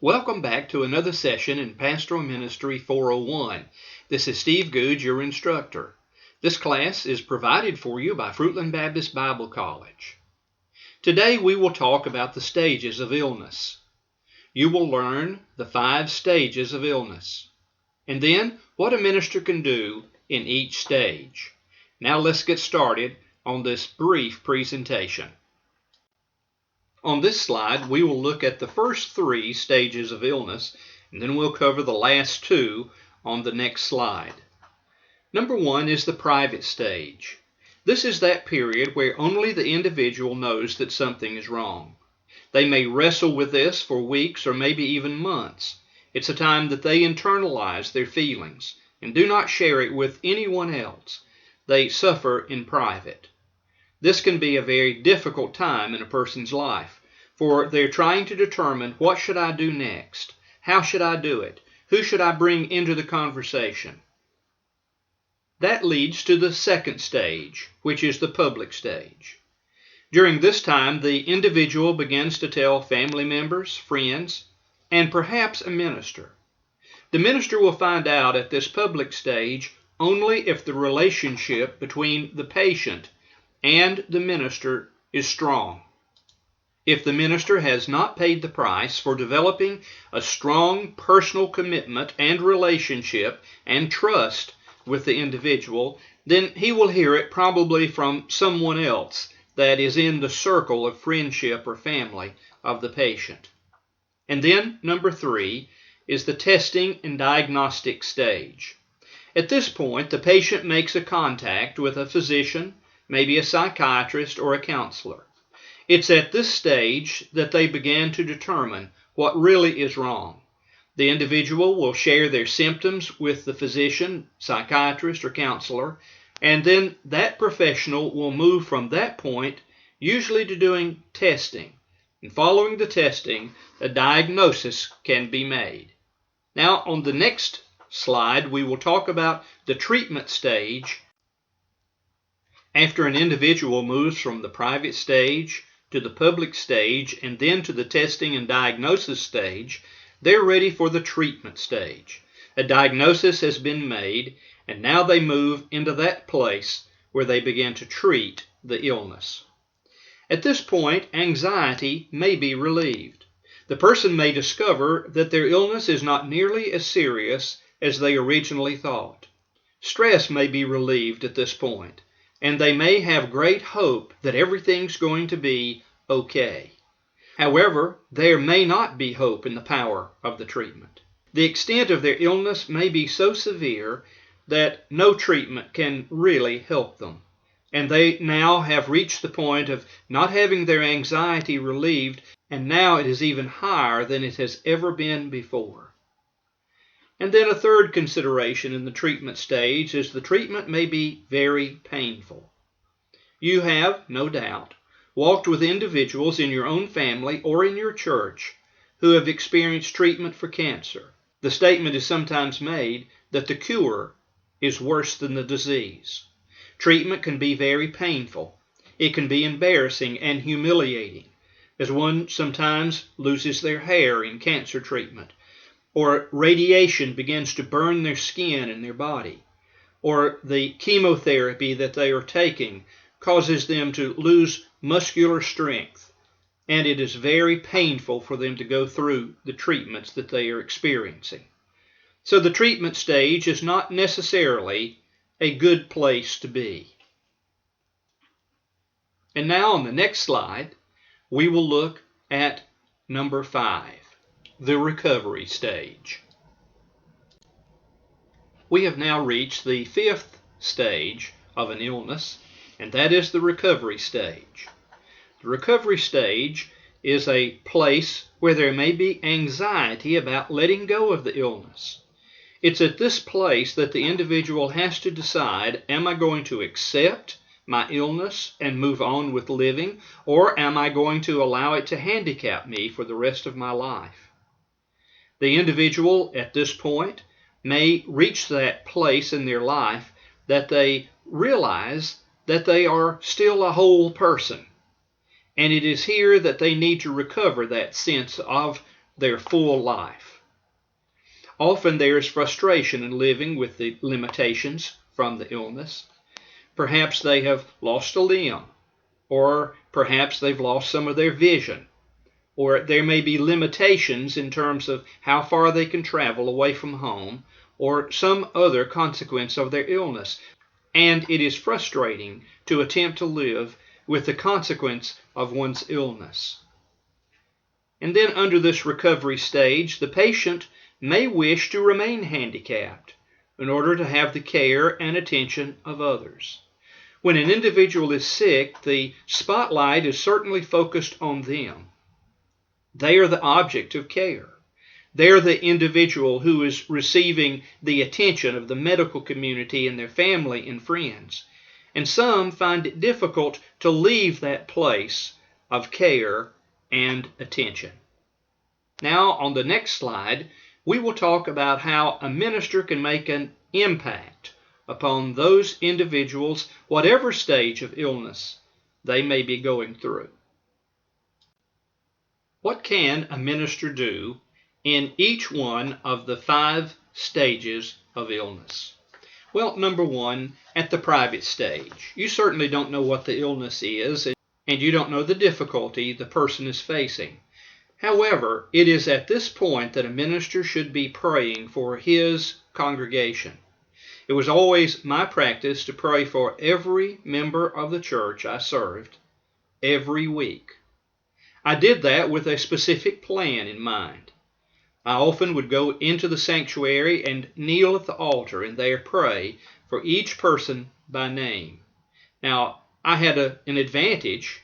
Welcome back to another session in Pastoral Ministry 401. This is Steve Goode, your instructor. This class is provided for you by Fruitland Baptist Bible College. Today we will talk about the stages of illness. You will learn the 5 stages of illness, and then what a minister can do in each stage. Now let's get started on this brief presentation. On this slide, we will look at the first 3 stages of illness, and then we'll cover the last 2 on the next slide. Number 1 is the private stage. This is that period where only the individual knows that something is wrong. They may wrestle with this for weeks or maybe even months. It's a time that they internalize their feelings and do not share it with anyone else. They suffer in private. This can be a very difficult time in a person's life, for they're trying to determine, what should I do next? How should I do it? Who should I bring into the conversation? That leads to the second stage, which is the public stage. During this time, the individual begins to tell family members, friends, and perhaps a minister. The minister will find out at this public stage only if the relationship between the patient and the minister is strong. If the minister has not paid the price for developing a strong personal commitment and relationship and trust with the individual, then he will hear it probably from someone else that is in the circle of friendship or family of the patient. And then number 3 is the testing and diagnostic stage. At this point, the patient makes a contact with a physician, maybe a psychiatrist or a counselor. It's at this stage that they begin to determine what really is wrong. The individual will share their symptoms with the physician, psychiatrist, or counselor, and then that professional will move from that point usually to doing testing. And following the testing, a diagnosis can be made. Now, on the next slide, we will talk about the treatment stage. After an individual moves from the private stage to the public stage and then to the testing and diagnosis stage, they're ready for the treatment stage. A diagnosis has been made, and now they move into that place where they begin to treat the illness. At this point, anxiety may be relieved. The person may discover that their illness is not nearly as serious as they originally thought. Stress may be relieved at this point, and they may have great hope that everything's going to be okay. However, there may not be hope in the power of the treatment. The extent of their illness may be so severe that no treatment can really help them, and they now have reached the point of not having their anxiety relieved, and now it is even higher than it has ever been before. And then a third consideration in the treatment stage is the treatment may be very painful. You have, no doubt, walked with individuals in your own family or in your church who have experienced treatment for cancer. The statement is sometimes made that the cure is worse than the disease. Treatment can be very painful. It can be embarrassing and humiliating, as one sometimes loses their hair in cancer treatment, or radiation begins to burn their skin and their body, or the chemotherapy that they are taking causes them to lose muscular strength, and it is very painful for them to go through the treatments that they are experiencing. So the treatment stage is not necessarily a good place to be. And now on the next slide, we will look at number 5. The recovery stage. We have now reached the 5th stage of an illness, and that is the recovery stage. The recovery stage is a place where there may be anxiety about letting go of the illness. It's at this place that the individual has to decide, am I going to accept my illness and move on with living, or am I going to allow it to handicap me for the rest of my life? The individual at this point may reach that place in their life that they realize that they are still a whole person. And it is here that they need to recover that sense of their full life. Often there is frustration in living with the limitations from the illness. Perhaps they have lost a limb, or perhaps they've lost some of their vision, or there may be limitations in terms of how far they can travel away from home, or some other consequence of their illness. And it is frustrating to attempt to live with the consequence of one's illness. And then under this recovery stage, the patient may wish to remain handicapped in order to have the care and attention of others. When an individual is sick, the spotlight is certainly focused on them. They are the object of care. They are the individual who is receiving the attention of the medical community and their family and friends. And some find it difficult to leave that place of care and attention. Now, on the next slide, we will talk about how a minister can make an impact upon those individuals, whatever stage of illness they may be going through. What can a minister do in each one of the 5 stages of illness? Well, number 1, at the private stage. You certainly don't know what the illness is, and you don't know the difficulty the person is facing. However, it is at this point that a minister should be praying for his congregation. It was always my practice to pray for every member of the church I served every week. I did that with a specific plan in mind. I often would go into the sanctuary and kneel at the altar and there pray for each person by name. Now, I had an advantage.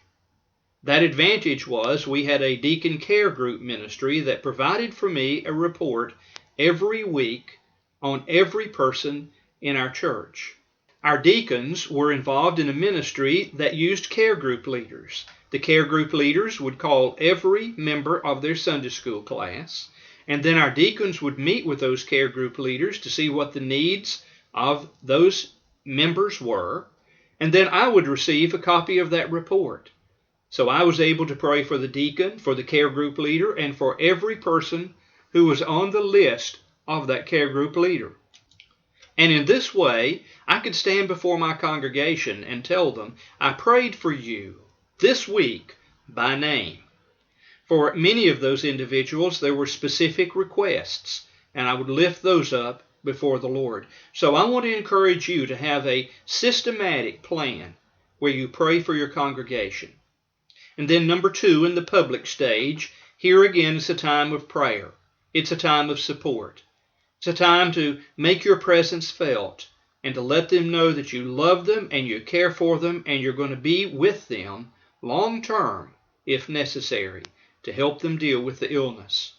That advantage was we had a deacon care group ministry that provided for me a report every week on every person in our church. Our deacons were involved in a ministry that used care group leaders. The care group leaders would call every member of their Sunday school class, and then our deacons would meet with those care group leaders to see what the needs of those members were, and then I would receive a copy of that report. So I was able to pray for the deacon, for the care group leader, and for every person who was on the list of that care group leader. And in this way, I could stand before my congregation and tell them, I prayed for you this week by name. For many of those individuals, there were specific requests, and I would lift those up before the Lord. So I want to encourage you to have a systematic plan where you pray for your congregation. And then number 2, in the public stage, here again is a time of prayer. It's a time of support. It's a time to make your presence felt and to let them know that you love them and you care for them and you're going to be with them long term, if necessary, to help them deal with the illness.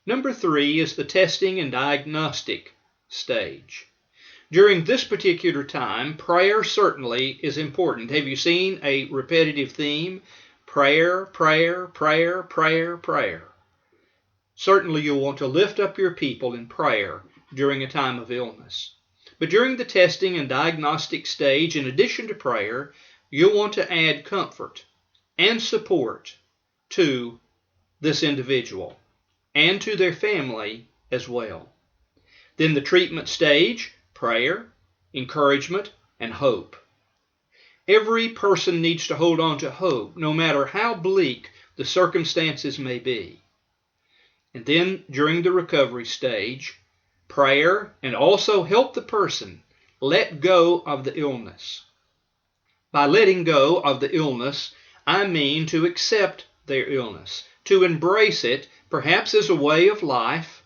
Number 3 is the testing and diagnostic stage. During this particular time, prayer certainly is important. Have you seen a repetitive theme? Prayer, prayer, prayer, prayer, prayer. Certainly you'll want to lift up your people in prayer during a time of illness. But during the testing and diagnostic stage, in addition to prayer, you'll want to add comfort and support to this individual and to their family as well. Then the treatment stage, prayer, encouragement, and hope. Every person needs to hold on to hope, no matter how bleak the circumstances may be. And then during the recovery stage, prayer, and also help the person let go of the illness. By letting go of the illness, I mean to accept their illness, to embrace it, perhaps as a way of life,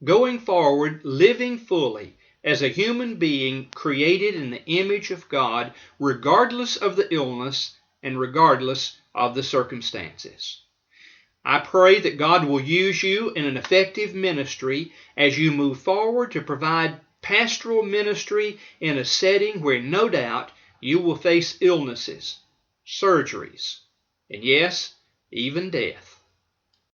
going forward, living fully as a human being created in the image of God, regardless of the illness and regardless of the circumstances. I pray that God will use you in an effective ministry as you move forward to provide pastoral ministry in a setting where no doubt you will face illnesses, surgeries, and yes, even death.